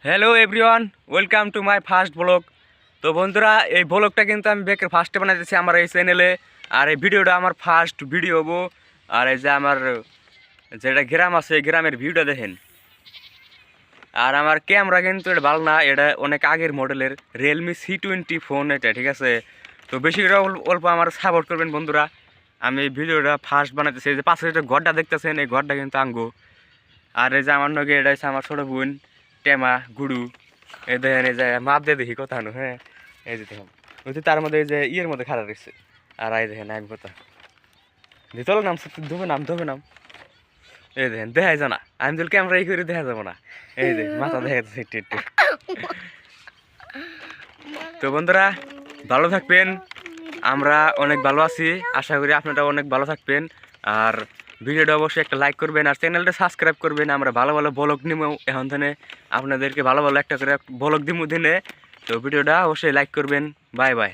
Hello everyone, welcome to my first blog. তো বন্ধুরা, এই ব্লগটা কিন্তু আমি ফার্স্টে বানাইতেছি আমার এই চ্যানেলে। আর এই ভিডিওটা আমার ফার্স্ট ভিডিও হবো। আর এই যে আমার যেটা গ্রাম আছে, এই গ্রামের ভিউটা দেখেন। আর আমার ক্যামেরা কিন্তু এটা ভালো না, এটা অনেক আগের মডেলের রিয়েলমি C20 ফোন এটা, ঠিক আছে। তো বেশি করে অল্প আমার সাপোর্ট করবেন বন্ধুরা। আমি এই ভিডিওটা ফার্স্ট বানাইতেছি। এই যে পাশে যে ঘরটা দেখতেছেন, এই ঘরটা কিন্তু আঙ্গো। আর এই যে আমার নগে এটা হচ্ছে আমার ছোটো বোন টেমা গুড়ু। এই দেখেন, এই যে মাপ দিয়ে দেখি কথা নো। হ্যাঁ, এই যে দেখেন, ওই যে তার মধ্যে এই যে ইয়ের মধ্যে খারাপ রয়েছে। আর এই দেখেন আমি কথা চলো নাম ধোবে নাম। এই দেখেন দেখা যায় না, আমি যদি ক্যামেরা ই করে দেখা যাবো না। এই যে মাথা দেখা যাচ্ছে একটু একটু। তো বন্ধুরা, ভালো থাকবেন। আমরা অনেক ভালো আছি, আশা করি আপনারা অনেক ভালো থাকবেন। আর ভিডিওটা অবশ্যই একটা লাইক করবেন আর চ্যানেলটা সাবস্ক্রাইব করবেন। আমরা ভালো ভালো ব্লগ নিব এখন থেকে, আপনাদেরকে ভালো ভালো একটা করে ব্লগ দিব দিনে। তো ভিডিওটা অবশ্যই লাইক করবেন। Bye bye.